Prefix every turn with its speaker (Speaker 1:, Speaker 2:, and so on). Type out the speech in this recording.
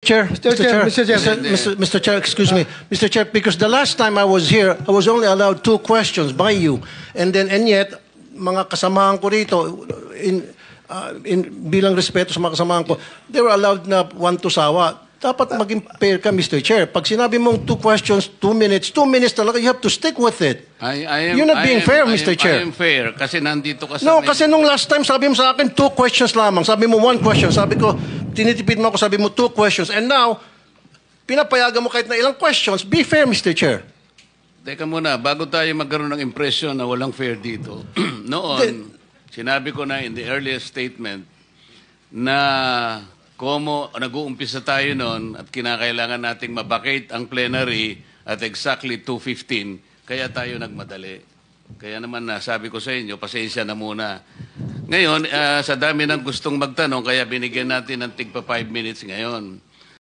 Speaker 1: Chair,
Speaker 2: Mr. Chair.
Speaker 1: Mr. Chair, excuse me. Mr. Chair, because the last time I was here, I was only allowed 2 questions by you. And yet, mga kasamahan ko rito, bilang respeto sa mga kasamahan ko, they were allowed na 1 to sawa. Dapat maging fair ka, Mr. Chair. Pag sinabi mong 2 questions, 2 minutes talaga, you have to stick with it. You're not being fair, Mr. Chair.
Speaker 3: I am fair kasi nandito ka sa...
Speaker 1: No, kasi nung last time, sabi mo sa akin, 2 questions lamang. Sabi mo 1 question. Sabi ko, tinitipid mo ako, sabi mo 2 questions. And now, pinapayagan mo kahit na ilang questions. Be fair, Mr. Chair.
Speaker 3: Teka muna, bago tayo magkaroon ng impression na walang fair dito, noon, sinabi ko na in the earliest statement na nag-uumpisa tayo noon at kinakailangan nating mabakate ang plenary at exactly 2:15, kaya tayo nagmadali. Kaya naman sabi ko sa inyo, pasensya na muna. Ngayon, sa dami ng gustong magtanong, kaya binigyan natin ng tigpa 5 minutes ngayon.